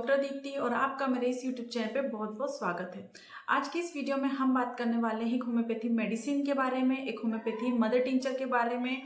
Doctor Deepti और आपका मेरे इस यूट्यूब चैनल पे बहुत बहुत स्वागत है। आज की इस वीडियो में हम बात करने वाले हैं एक होम्योपैथी मेडिसिन के बारे में, एक होम्योपैथी मदर टिंचर के बारे में।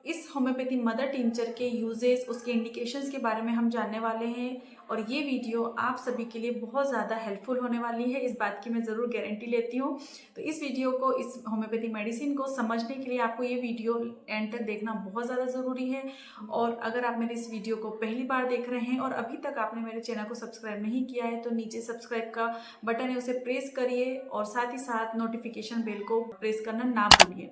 इस होम्योपैथी मदर टिंचर के यूजेस, उसके इंडिकेशंस के बारे में हम जानने वाले हैं और ये वीडियो आप सभी के लिए बहुत ज़्यादा हेल्पफुल होने वाली है, इस बात की मैं ज़रूर गारंटी लेती हूँ। तो इस वीडियो को, इस होम्योपैथी मेडिसिन को समझने के लिए आपको ये वीडियो एंड तक देखना बहुत ज़्यादा ज़रूरी है। और अगर आप मेरे इस वीडियो को पहली बार देख रहे हैं और अभी तक आपने मेरे चैनल को सब्सक्राइब नहीं किया है तो नीचे सब्सक्राइब का बटन है, उसे प्रेस करिए और साथ ही साथ नोटिफिकेशन बेल को प्रेस करना ना भूलिए।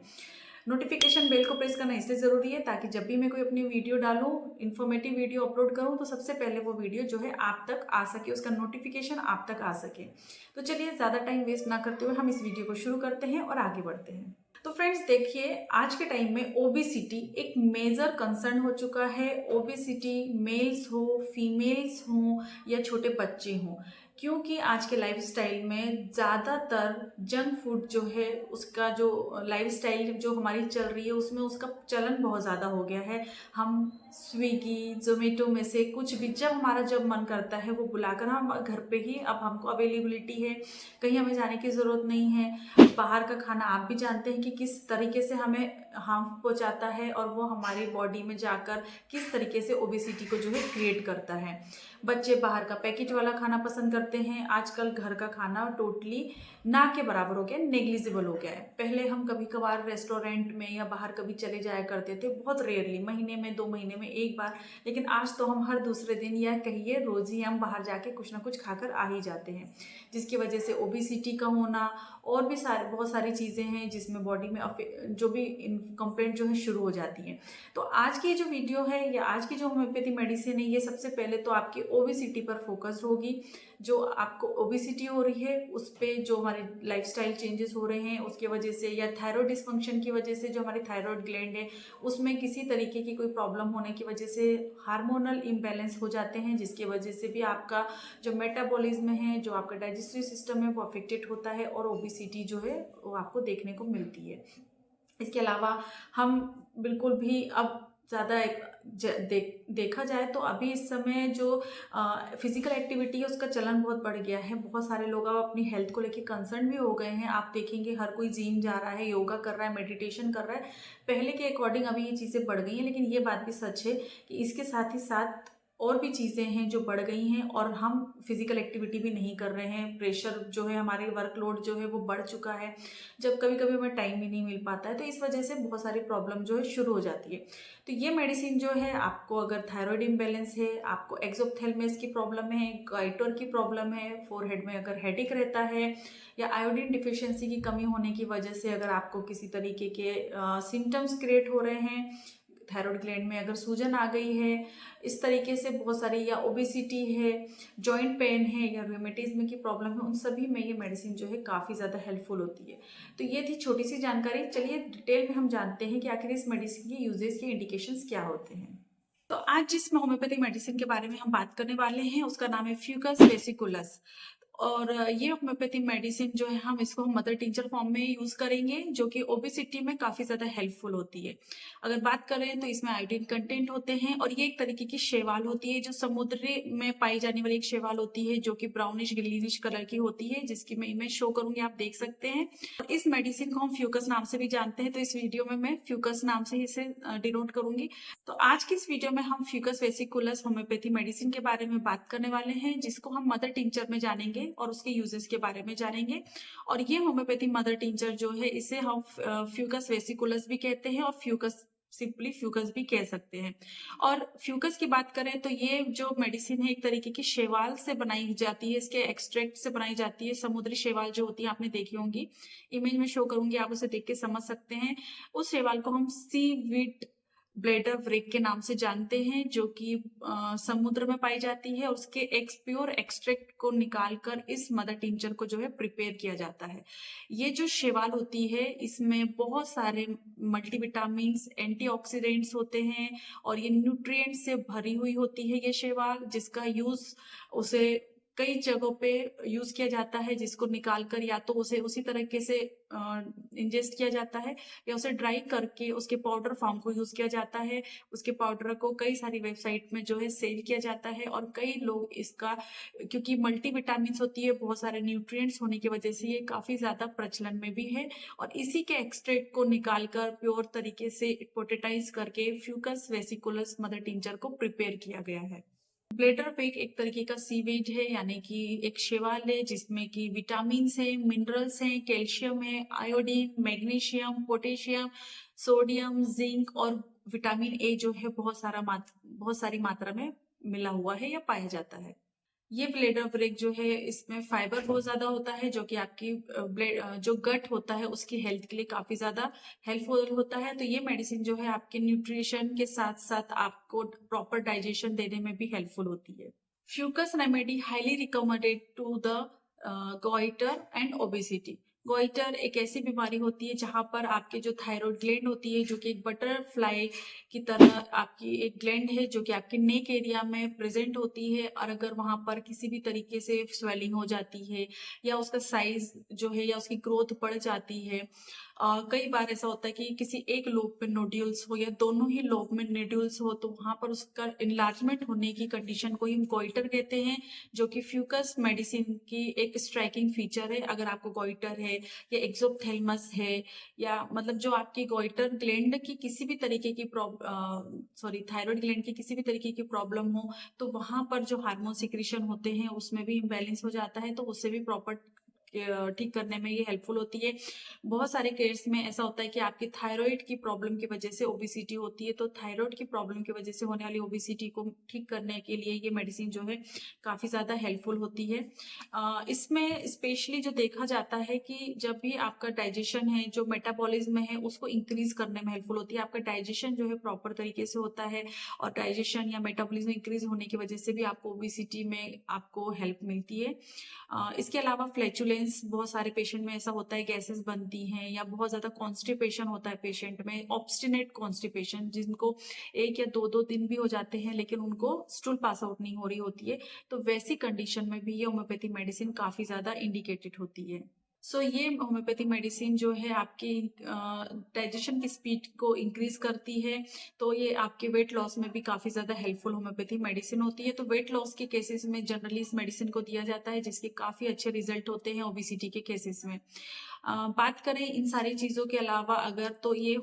नोटिफिकेशन बेल को प्रेस करना इसलिए ज़रूरी है ताकि जब भी मैं कोई अपनी वीडियो डालूं, इन्फॉर्मेटिव वीडियो अपलोड करूं, तो सबसे पहले वो वीडियो जो है आप तक आ सके, उसका नोटिफिकेशन आप तक आ सके। तो चलिए ज़्यादा टाइम वेस्ट ना करते हुए हम इस वीडियो को शुरू करते हैं और आगे बढ़ते हैं। तो फ्रेंड्स देखिए, आज के टाइम में ओबेसिटी एक मेजर कंसर्न हो चुका है। ओबेसिटी मेल्स हो, फीमेल्स हो या छोटे बच्चे हों, क्योंकि आज के लाइफस्टाइल में ज़्यादातर जंक फूड जो है, उसका जो लाइफस्टाइल जो हमारी चल रही है उसमें उसका चलन बहुत ज़्यादा हो गया है। हम स्विगी जोमेटो में से कुछ भी जब मन करता है वो बुलाकर हम घर पे ही, अब हमको अवेलेबिलिटी है, कहीं हमें जाने की ज़रूरत नहीं है। बाहर का खाना आप भी जानते हैं कि किस तरीके से हमें हार्म पहुंचाता है और वो हमारी बॉडी में जाकर किस तरीके से ओबेसिटी को जो है क्रिएट करता है। बच्चे बाहर का पैकेट वाला खाना पसंद करते हैं। आजकल घर का खाना टोटली ना के बराबर हो गया, नेग्लिजिबल हो गया है। पहले हम कभी कभार रेस्टोरेंट में या बाहर कभी चले जाया करते थे, बहुत रेयरली, महीने में 2 महीने में एक बार, लेकिन आज तो हम हर दूसरे दिन या कहिए रोज ही हम बाहर जाके कुछ ना कुछ खाकर आ ही जाते हैं, जिसकी वजह से ओबेसिटी का होना और भी बहुत सारी चीज़ें हैं जिसमें बॉडी में जो भी कंप्लेंट जो है शुरू हो जाती है। तो आज की जो वीडियो है या आज की जो होम्योपैथी मेडिसिन है, ये सबसे पहले तो आपकी ओबेसिटी पर फोकस्ड होगी। जो आपको ओबेसिटी हो रही है उस पे जो हमारे लाइफस्टाइल चेंजेस हो रहे हैं उसके वजह से, या थायराइड डिसफंक्शन की वजह से, जो हमारी थायराइड ग्लैंड है उसमें किसी तरीके की कोई प्रॉब्लम होने की वजह से हार्मोनल इम्बैलेंस हो जाते हैं, जिसकी वजह से भी आपका जो मेटाबॉलिज्म है, जो आपका डाइजेस्टिव सिस्टम है वो अफेक्टेड होता है और ओबेसिटी जो है वो आपको देखने को मिलती है। इसके अलावा हम बिल्कुल भी अब ज़्यादा देखा जाए तो अभी इस समय जो फिजिकल एक्टिविटी है उसका चलन बहुत बढ़ गया है। बहुत सारे लोग अब अपनी हेल्थ को लेकर कंसर्न भी हो गए हैं। आप देखेंगे हर कोई जिम जा रहा है, योगा कर रहा है, मेडिटेशन कर रहा है। पहले के अकॉर्डिंग अभी ये चीज़ें बढ़ गई हैं, लेकिन ये बात भी सच है कि इसके साथ ही साथ और भी चीज़ें हैं जो बढ़ गई हैं और हम फिजिकल एक्टिविटी भी नहीं कर रहे हैं। प्रेशर जो है, हमारे वर्कलोड जो है वो बढ़ चुका है, जब कभी कभी हमें टाइम भी नहीं मिल पाता है, तो इस वजह से बहुत सारी प्रॉब्लम जो है शुरू हो जाती है। तो ये मेडिसिन जो है, आपको अगर थायराइड इम्बैलेंस है, आपको एक्सोप्थेलमस की प्रॉब्लम है, गाइटर की प्रॉब्लम है, फोरहेड में अगर हेडेक रहता है, या आयोडीन डिफिशियंसी की कमी होने की वजह से अगर आपको किसी तरीके के सिम्टम्स क्रिएट हो रहे हैं, थायराइड ग्लैंड में अगर सूजन आ गई है, इस तरीके से बहुत सारी, या ओबेसिटी है, जॉइंट पेन है, या रूमेटिज्म की प्रॉब्लम है, उन सभी में ये मेडिसिन जो है काफ़ी ज़्यादा हेल्पफुल होती है। तो ये थी छोटी सी जानकारी। चलिए डिटेल में हम जानते हैं कि आखिर इस मेडिसिन के यूजेस के इंडिकेशंस क्या होते हैं। तो आज जिस होम्योपैथिक मेडिसिन के बारे में हम बात करने वाले हैं उसका नाम है फ्यूकस वेसिकुलस। और ये होम्योपैथी मेडिसिन जो है, हम इसको मदर टिंचर फॉर्म में यूज करेंगे, जो कि ओबेसिटी में काफी ज्यादा हेल्पफुल होती है। अगर बात करें तो इसमें आयोडीन कंटेंट होते हैं और ये एक तरीके की शैवाल होती है, जो समुद्र में पाई जाने वाली एक शैवाल होती है, जो कि ब्राउनिश ग्रीनिश कलर की होती है, जिसकी मैं इमेज शो करूंगी, आप देख सकते हैं। और इस मेडिसिन को हम फ्यूकस नाम से भी जानते हैं, तो इस वीडियो में मैं फ्यूकस नाम से इसे डिनोट करूंगी। तो आज की इस वीडियो में हम फ्यूकस वेसिकुलस होम्योपैथी मेडिसिन के बारे में बात करने वाले हैं, जिसको हम मदर टिंचर में जानेंगे और उसके यूजेस के बारे में जानेंगे। और ये होम्योपैथी मदर टिंचर जो है, इसे हम फ्यूकस वेसिकुलस भी कहते हैं और फ्यूकस, सिंपली फ्यूकस भी कह सकते हैं। और फ्यूकस की बात करें तो ये जो मेडिसिन है एक तरीके की शैवाल से बनाई जाती है, इसके एक्सट्रैक्ट से बनाई जाती है। समुद्री शैवाल जो होती है, आपने देखी होंगी, इमेज में शो करूंगी, आप उसे देख के समझ सकते हैं। उस शैवाल को हम सीवीड ब्लेडर व्रेक के नाम से जानते हैं, जो कि समुद्र में पाई जाती है। उसके प्योर एक्सट्रैक्ट को निकालकर इस मदर टिंचर को जो है प्रिपेयर किया जाता है। ये जो शैवाल होती है इसमें बहुत सारे मल्टीविटामिन्स, एंटीऑक्सीडेंट्स होते हैं और ये न्यूट्रिएंट्स से भरी हुई होती है ये शैवाल, जिसका यूज उसे कई जगहों पे यूज किया जाता है, जिसको निकाल कर या तो उसे उसी तरीके से इंजेस्ट किया जाता है या उसे ड्राई करके उसके पाउडर फॉर्म को यूज किया जाता है। उसके पाउडर को कई सारी वेबसाइट में जो है सेल किया जाता है और कई लोग इसका, क्योंकि मल्टी विटामिन्स होती है, बहुत सारे न्यूट्रिएंट्स होने की वजह से ये काफी ज्यादा प्रचलन में भी है। और इसी के एक्सट्रैक्ट को निकालकर प्योर तरीके से पोटेटाइज करके फ्यूकस वेसिकुलस मदर टिंचर को प्रिपेयर किया गया है। ब्लैडर वेग एक तरीके का सीवेज है, यानी कि एक शैवाल है जिसमें कि विटामिन है, मिनरल्स हैं, कैल्शियम है, iodine, magnesium, potassium, sodium, zinc और विटामिन ए जो है बहुत सारी मात्रा में मिला हुआ है या पाया जाता है। ये ब्लेडर ब्रेक जो है इसमें फाइबर बहुत ज्यादा होता है, जो कि आपकी जो गट होता है उसकी हेल्थ के लिए काफी ज्यादा हेल्पफुल होता है। तो ये मेडिसिन जो है आपके न्यूट्रिशन के साथ साथ आपको प्रॉपर डाइजेशन देने में भी हेल्पफुल होती है। Fucus remedy highly recommended to the goiter and obesity. Goiter एक ऐसी बीमारी होती है जहां पर आपके जो थायराइड ग्लैंड होती है, जो कि एक बटरफ्लाई की तरह आपकी एक ग्लैंड है जो कि आपके नेक एरिया में प्रेजेंट होती है। और अगर वहां पर किसी भी तरीके से स्वेलिंग हो जाती है या उसका साइज जो है या उसकी ग्रोथ बढ़ जाती है, कई बार ऐसा होता है कि किसी एक लोब में नोड्यूल्स हो या दोनों ही लोब में नोड्यूल्स हो, तो वहां पर उसका इनलार्जमेंट होने की कंडीशन को हम गोइटर कहते हैं, जो कि फ्यूकस मेडिसिन की एक स्ट्राइकिंग फीचर है। अगर आपको गोइटर है या एक्सोप्थेल्मस है या मतलब जो आपकी गोइटर ग्लैंड की किसी भी तरीके की थायराइड ग्लैंड की किसी भी तरीके की प्रॉब्लम हो, तो वहां पर जो हार्मोन सिक्रीशन होते हैं उसमें भी इम्बैलेंस हो जाता है, तो उससे भी प्रॉपर ठीक करने में ये हेल्पफुल होती है। बहुत सारे केस में ऐसा होता है कि आपकी थायराइड की प्रॉब्लम की वजह से ओबेसिटी होती है, तो थायराइड की प्रॉब्लम की वजह से होने वाली ओबेसिटी को ठीक करने के लिए ये मेडिसिन जो है काफी ज्यादा हेल्पफुल होती है। इसमें स्पेशली जो देखा जाता है कि जब भी आपका डाइजेशन है, जो मेटाबॉलिज्म है, उसको इंक्रीज करने में हेल्पफुल होती है। आपका डाइजेशन जो है प्रॉपर तरीके से होता है और डाइजेशन या मेटाबॉलिज्म इंक्रीज होने की वजह से भी आपको ओबेसिटी में आपको हेल्प मिलती है। इसके अलावा फ्लैचुलेंस बहुत सारे पेशेंट में ऐसा होता है, गैसेस बनती हैं या बहुत ज्यादा कॉन्स्टिपेशन होता है पेशेंट में, ऑब्स्टिनेट कॉन्स्टिपेशन, जिनको 1 या 2 दिन भी हो जाते हैं लेकिन उनको स्टूल पास आउट नहीं हो रही होती है, तो वैसी कंडीशन में भी ये होम्योपैथी मेडिसिन काफी ज्यादा इंडिकेटेड होती है। ये होम्योपैथी मेडिसिन जो है आपकी डाइजेशन की स्पीड को इंक्रीज करती है, तो ये आपके वेट लॉस में भी काफी ज्यादा हेल्पफुल होम्योपैथी मेडिसिन होती है। तो वेट लॉस के केसेस में जनरली इस मेडिसिन को दिया जाता है, जिसके काफी अच्छे रिजल्ट होते हैं ओबेसिटी के केसेस में। बात करें इन सारी चीजों के अलावा अगर, तो ये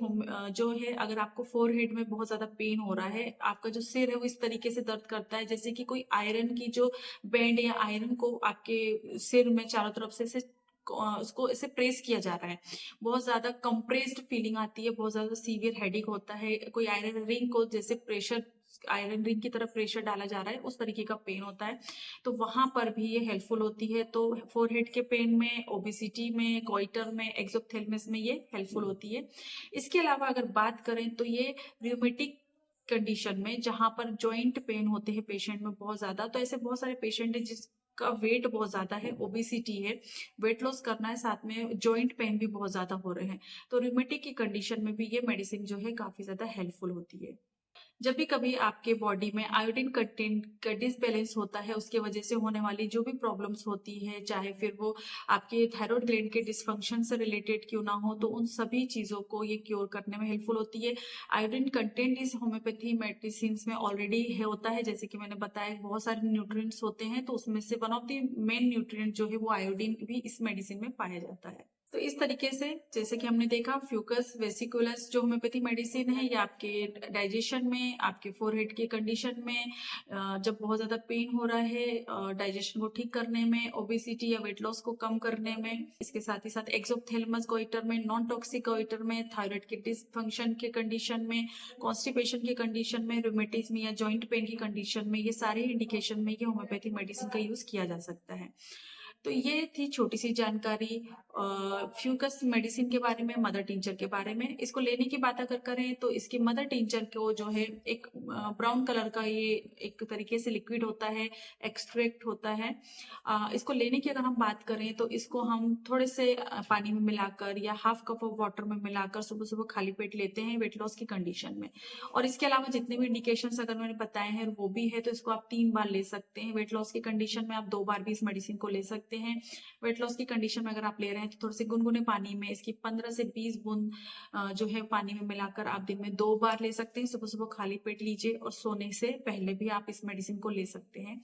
जो है, अगर आपको फोरहेड में बहुत ज्यादा पेन हो रहा है, आपका जो सिर है वो इस तरीके से दर्द करता है जैसे कि कोई आयरन की जो बैंड या आयरन को आपके सिर में चारों तरफ से उसको ऐसे प्रेस किया जा रहा है, बहुत ज्यादा कंप्रेस्ड फीलिंग आती है, बहुत ज्यादा सीवियर हेडेक होता है, कोई आयरन रिंग को जैसे प्रेशर, आयरन रिंग की तरफ प्रेशर डाला जा रहा है, उस तरीके का पेन होता है, तो वहां पर भी ये हेल्पफुल होती है। तो फोरहेड के पेन में, ओबेसिटी में, गोइटर में, एक्सोप्थेल्मस में ये हेल्पफुल होती है। इसके अलावा अगर बात करें तो ये रियूमेटिक कंडीशन में, जहां पर जॉइंट पेन होते हैं पेशेंट में बहुत ज्यादा, तो ऐसे बहुत सारे पेशेंट है जिसका वेट बहुत ज्यादा है, ओबेसिटी है, वेट लॉस करना है, साथ में जॉइंट पेन भी बहुत ज्यादा हो रहे हैं, तो रियूमेटिक की कंडीशन में भी ये मेडिसिन जो है काफी ज्यादा हेल्पफुल होती है। जब भी कभी आपके बॉडी में आयोडीन कंटेंट का डिसबैलेंस होता है, उसके वजह से होने वाली जो भी प्रॉब्लम्स होती है, चाहे फिर वो आपके थायराइड ग्लैंड के डिसफंक्शन से रिलेटेड क्यों ना हो, तो उन सभी चीजों को ये क्योर करने में हेल्पफुल होती है। आयोडीन कंटेंट इस होम्योपैथी मेडिसिन में ऑलरेडी है होता है, जैसे कि मैंने बताया बहुत सारे न्यूट्रिएंट्स होते हैं, तो उसमें से one of the main nutrient जो है वो आयोडीन भी इस मेडिसिन में पाया जाता है। तो इस तरीके से जैसे कि हमने देखा, फ्यूकस वेसिकुलस जो होम्योपैथी मेडिसिन है, ये आपके डाइजेशन में, आपके फोरहेड के कंडीशन में, जब बहुत ज्यादा पेन हो रहा है, डाइजेशन को ठीक करने में, ओबेसिटी या वेट लॉस को कम करने में, इसके साथ ही साथ एक्सोप्थेल्मस गोइटर में, नॉन टॉक्सिक गोइटर में, थायराइड के डिसफंक्शन के कंडीशन में, कॉन्स्टिपेशन के कंडीशन में, रूमेटिज्म या जॉइंट पेन की कंडीशन में, ये सारे इंडिकेशन में ये होम्योपैथी मेडिसिन का यूज किया जा सकता है। तो ये थी छोटी सी जानकारी फ्यूकस मेडिसिन के बारे में, मदर टिंचर के बारे में। इसको लेने की बात अगर करें तो इसकी मदर टिंचर को जो है एक ब्राउन कलर का ये एक तरीके से लिक्विड होता है, एक्सट्रैक्ट होता है। इसको लेने की अगर हम बात करें तो इसको हम थोड़े से पानी में मिलाकर या हाफ कप ऑफ वाटर में मिलाकर सुबह सुबह खाली पेट लेते हैं वेट लॉस की कंडीशन में। और इसके अलावा जितने भी इंडिकेशंस अगर मैंने बताए हैं वो भी है, तो इसको आप 3 बार ले सकते हैं। वेट लॉस की कंडीशन में आप 2 बार भी इस मेडिसिन को ले सकते हैं। वेट लॉस की कंडीशन में अगर आप ले रहे हैं तो थोड़े से गुनगुने पानी में इसकी 15 से 20 बूंद जो है पानी में मिलाकर आप दिन में 2 बार ले सकते हैं। सुबह सुबह खाली पेट लीजिए और सोने से पहले भी आप इस मेडिसिन को ले सकते हैं।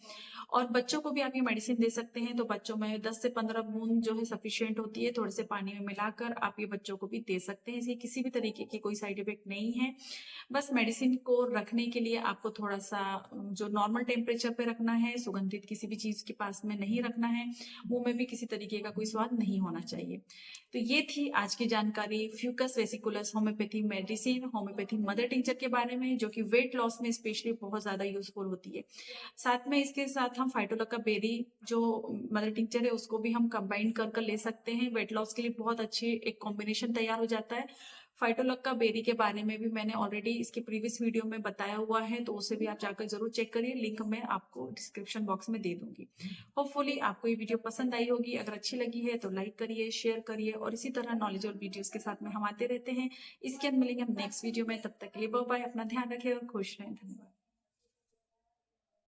और बच्चों को भी आप ये मेडिसिन दे सकते हैं, तो बच्चों में 10 से 15 बूंद जो है सफिशिएंट होती है। थोड़े से पानी में मिलाकर आप ये बच्चों को भी दे सकते हैं। इसके किसी भी तरीके की कोई साइड इफेक्ट नहीं है। बस मेडिसिन को रखने के लिए आपको थोड़ा सा जो नॉर्मल टेम्परेचर पे रखना है, सुगंधित किसी भी चीज के पास में नहीं रखना है, मुंह में भी किसी तरीके का कोई स्वाद नहीं होना चाहिए। तो ये थी आज की जानकारी fucus vesiculosus homoeopathy medicine, homoeopathy mother tincture के बारे में, जो कि वेट लॉस में स्पेशली बहुत ज्यादा यूजफुल होती है। साथ में इसके साथ हम फाइटोलक्का बेरी जो मदर टिंचर है उसको भी हम कंबाइन कर ले सकते हैं। वेट लॉस के लिए बहुत अच्छी एक कॉम्बिनेशन तैयार हो जाता है। फाइटोलक्का बेरी के बारे में भी मैंने ऑलरेडी इसके प्रीवियस वीडियो में बताया हुआ है, तो उसे भी आप जाकर जरूर चेक करिए। लिंक मैं आपको डिस्क्रिप्शन बॉक्स में दे दूंगी। होपफुली आपको ये वीडियो पसंद आई होगी। अगर अच्छी लगी है तो लाइक करिए, शेयर करिए, और इसी तरह नॉलेज और वीडियोस के साथ में हम आते रहते हैं। इसके अंदर मिलेंगे हम नेक्स्ट वीडियो में। तब तक के लिए बाय बाय, अपना ध्यान रखिए और खुश रहें। धन्यवाद।